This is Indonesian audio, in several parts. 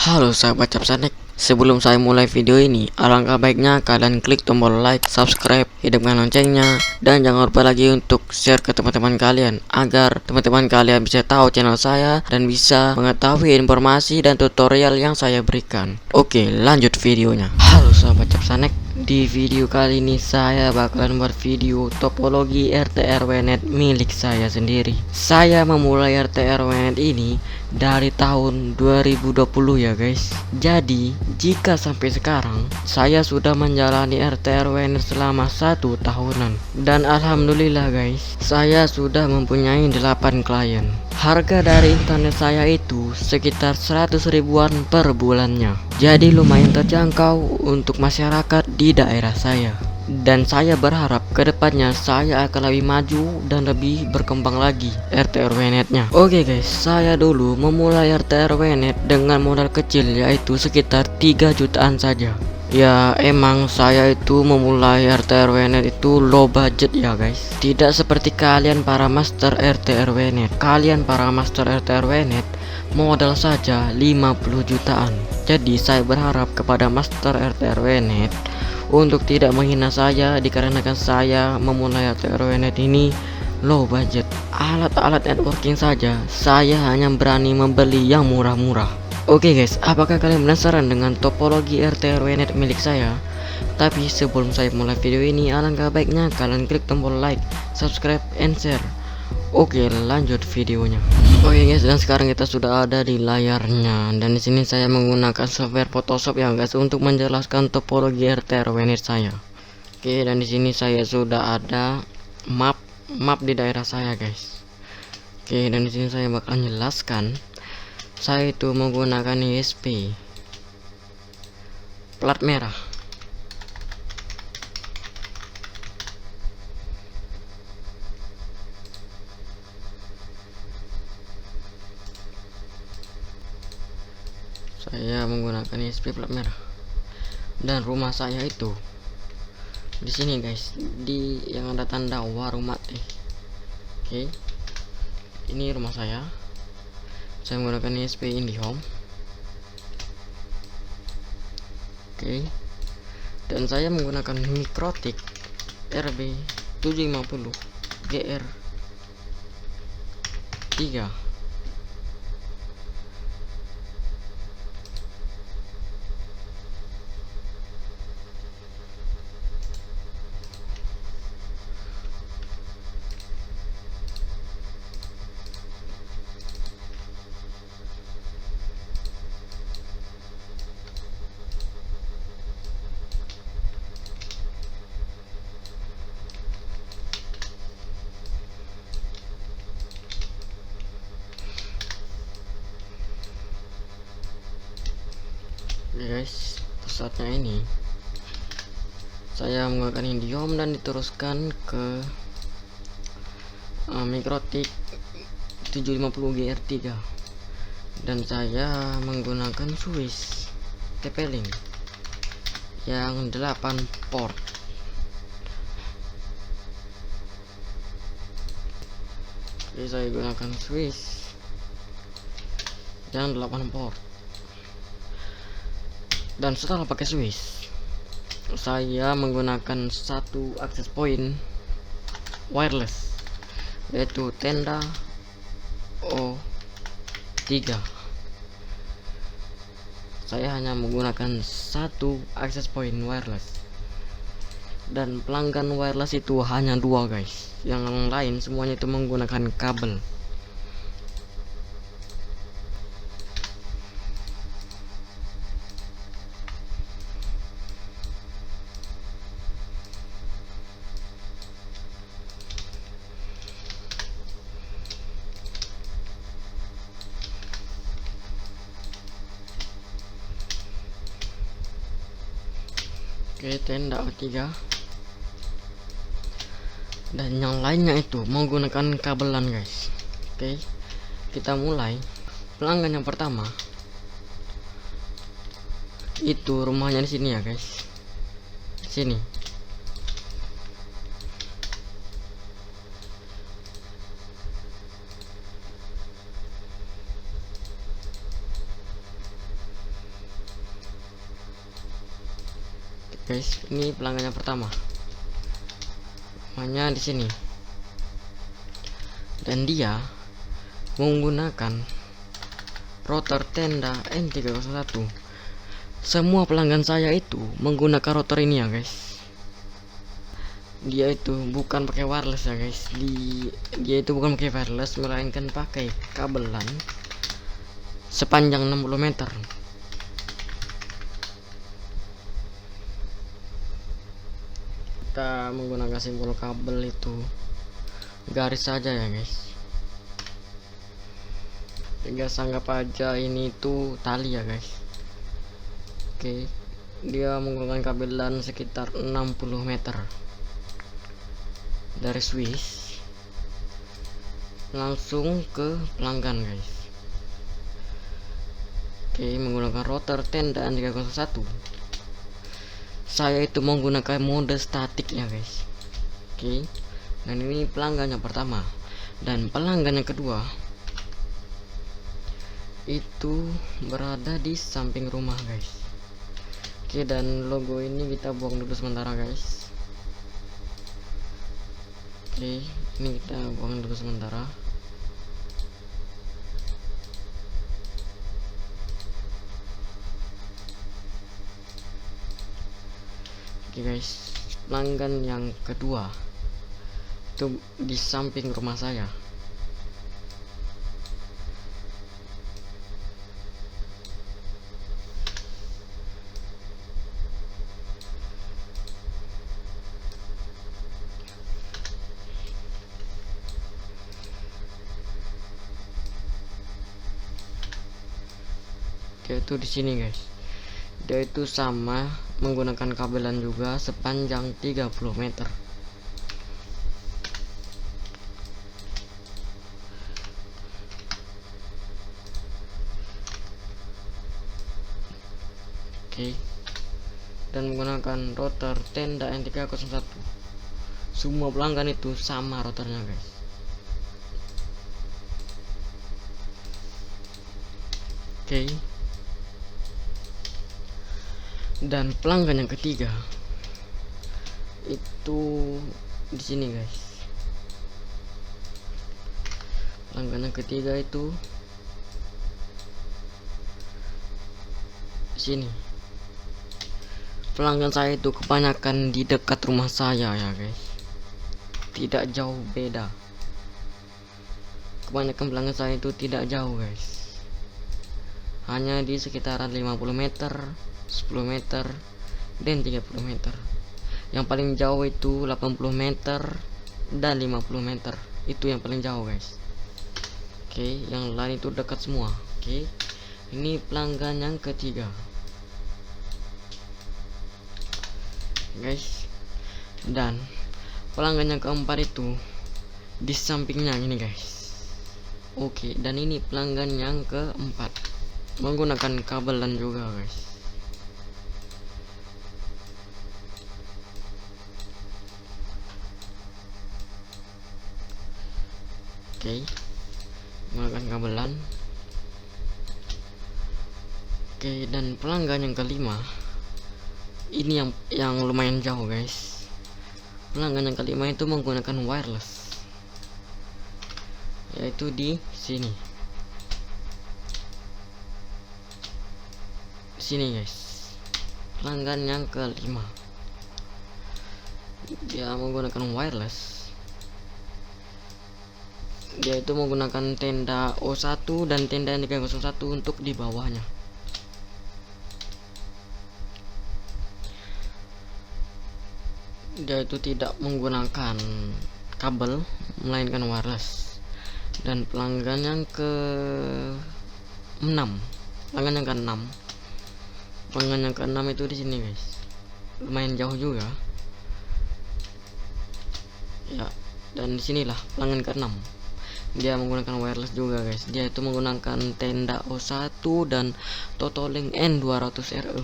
Halo sahabat Capsanek, sebelum saya mulai video ini, alangkah baiknya kalian klik tombol like, subscribe, hidupkan loncengnya, dan jangan lupa lagi untuk share ke teman-teman kalian agar teman-teman kalian bisa tahu channel saya dan bisa mengetahui informasi dan tutorial yang saya berikan. Oke, lanjut videonya. Halo sahabat Capsanek, di video kali ini saya bakalan buat video topologi RT/RW-NET milik saya sendiri. Saya memulai RT/RW-NET ini dari tahun 2020 ya guys. Jadi jika sampai sekarang saya sudah menjalani RT/RW-NET selama 1 tahunan, dan alhamdulillah guys, saya sudah mempunyai 8 klien. Harga dari internet saya itu sekitar 100 ribuan per bulannya, jadi lumayan terjangkau untuk masyarakat di daerah saya. Dan saya berharap kedepannya saya akan lebih maju dan lebih berkembang lagi RT/RW-NET-nya. Oke guys, saya dulu memulai RT/RW-NET dengan modal kecil, yaitu sekitar 3 jutaan saja. Ya emang saya itu memulai RT/RW-NET itu low budget ya guys. Tidak seperti kalian para master RT/RW-NET. Kalian para master RT/RW-NET modal saja 50 jutaan. Jadi saya berharap kepada master RT/RW-NET untuk tidak menghina saya, dikarenakan saya memulai RT/RW-NET ini low budget. Alat-alat networking saja saya hanya berani membeli yang murah-murah. Oke guys, apakah kalian penasaran dengan topologi RT/RW-NET milik saya? Tapi sebelum saya mulai video ini, alangkah baiknya kalian klik tombol like, subscribe, and share. Oke, lanjut videonya. Oke guys, dan sekarang kita sudah ada di layarnya, dan di sini saya menggunakan software Photoshop ya guys untuk menjelaskan topologi RT/RW-NET saya. Oke, dan di sini saya sudah ada map di daerah saya guys. Oke, dan di sini saya bakal jelaskan. Saya itu menggunakan ISP plat merah. Saya menggunakan ISP plat merah, dan rumah saya itu di sini guys, di yang ada tanda warung mati. Oke, ini rumah saya. Saya menggunakan ISP IndiHome. Oke, dan saya menggunakan Mikrotik RB750 GR3. Guys, saatnya ini saya menggunakan IndiHome dan diteruskan ke Mikrotik 750 GR3, dan saya menggunakan Swiss TP-Link yang 8 port. Jadi saya gunakan Swiss yang 8 port. Dan setelah pakai Swiss, saya menggunakan satu access point wireless, yaitu tenda O3. Saya hanya menggunakan satu access point wireless, dan pelanggan wireless itu hanya 2 guys. Yang lain semuanya itu menggunakan kabel. Oke, tenda O3, dan yang lainnya itu menggunakan kabelan guys. Oke, kita mulai. Pelanggan yang pertama itu rumahnya di sini ya guys, di sini. guys, ini pelanggan yang pertama, namanya di sini, dan dia menggunakan rotor tenda N301. Semua pelanggan saya itu menggunakan rotor ini ya guys. Dia itu bukan pakai wireless ya guys. Dia itu bukan pakai wireless, melainkan pakai kabelan sepanjang 60 meter. Kita menggunakan simbol kabel itu garis saja ya guys. Tinggal anggap aja ini tuh tali ya guys. Oke, dia menggunakan kabelan sekitar 60 meter dari Swiss langsung ke pelanggan guys. Oke, menggunakan rotor tenda N301. Saya itu menggunakan mode statik ya guys. Oke, dan ini pelanggan yang pertama, dan pelanggan yang kedua itu berada di samping rumah guys. Oke, dan logo ini kita buang dulu sementara guys. Oke, ini kita buang dulu sementara. Oke guys, pelanggan yang kedua itu di samping rumah saya. Oke, itu di sini guys. Dia itu sama menggunakan kabelan juga sepanjang 30 meter. Oke, dan menggunakan rotor tenda N301. Semua pelanggan itu sama rotornya guys. Oke, dan pelanggan yang ketiga itu di sini guys. Pelanggan yang ketiga itu di sini. Pelanggan saya itu kebanyakan di dekat rumah saya ya guys, tidak jauh beda. Kebanyakan pelanggan saya itu tidak jauh guys, hanya di sekitaran 50 meter, 10 meter, dan 30 meter. Yang paling jauh itu 80 meter dan 50 meter. Itu yang paling jauh guys. Oke, yang lain itu dekat semua. Oke, ini pelanggan yang ketiga guys. Dan pelanggan yang keempat itu di sampingnya ini guys. Oke, dan ini pelanggan yang keempat menggunakan kabelan juga guys. Oke, menggunakan kabelan. Oke, dan pelanggan yang kelima ini yang lumayan jauh guys. Pelanggan yang kelima itu menggunakan wireless, yaitu di sini. Sini guys, pelanggan yang kelima, dia menggunakan wireless. Dia itu menggunakan tenda O1 dan tenda N301 untuk di bawahnya. Dia itu tidak menggunakan kabel, melainkan wireless. Dan pelanggan yang ke-6, pelanggan yang ke-6, pelanggan yang ke-6 itu di sini guys. Lumayan jauh juga. Ya, dan disinilah pelanggan ke-6. Dia menggunakan wireless juga guys. Dia itu menggunakan tenda O1 dan Totoling N200RE.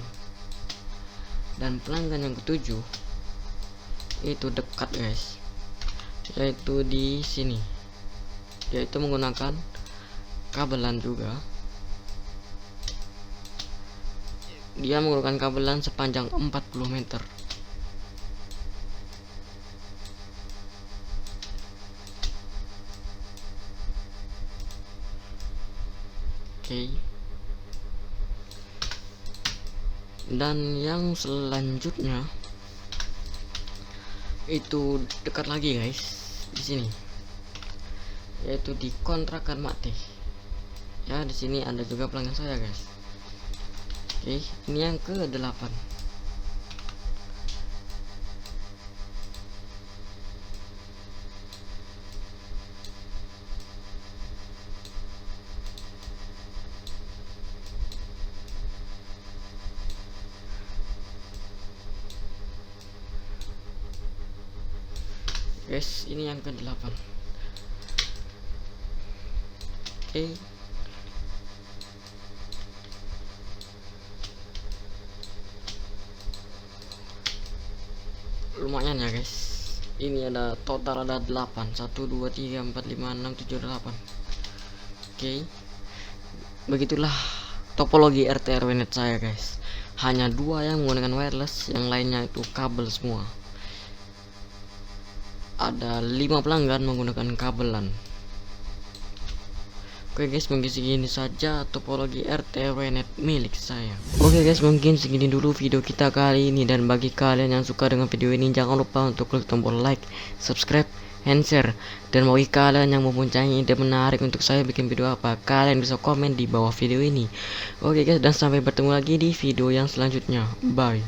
Dan pelanggan yang ke-7 itu dekat guys, yaitu di sini. Dia itu menggunakan kabelan juga. dia menggunakan kabelan sepanjang 40 meter. Oke. Dan yang selanjutnya itu dekat lagi guys, di sini, yaitu di kontrakan Mate. Ya, di sini ada juga pelanggan saya guys. Oke, ini yang ke-8. Guys, ini yang ke-8. Oke. Lumayan ya guys. Ini ada total ada 8. 1 2 3 4 5 6 7 8. Oke. Begitulah topologi RT RW net saya guys. Hanya 2 yang menggunakan wireless, yang lainnya itu kabel semua. Ada 5 pelanggan menggunakan kabelan. Oke guys, mungkin segini saja topologi RT RW net milik saya. Oke guys, mungkin segini dulu video kita kali ini, dan bagi kalian yang suka dengan video ini jangan lupa untuk klik tombol like, subscribe, and share. Dan bagi kalian yang mempunyai ide menarik untuk saya bikin video apa, kalian bisa komen di bawah video ini. Oke guys, dan sampai bertemu lagi di video yang selanjutnya. Bye.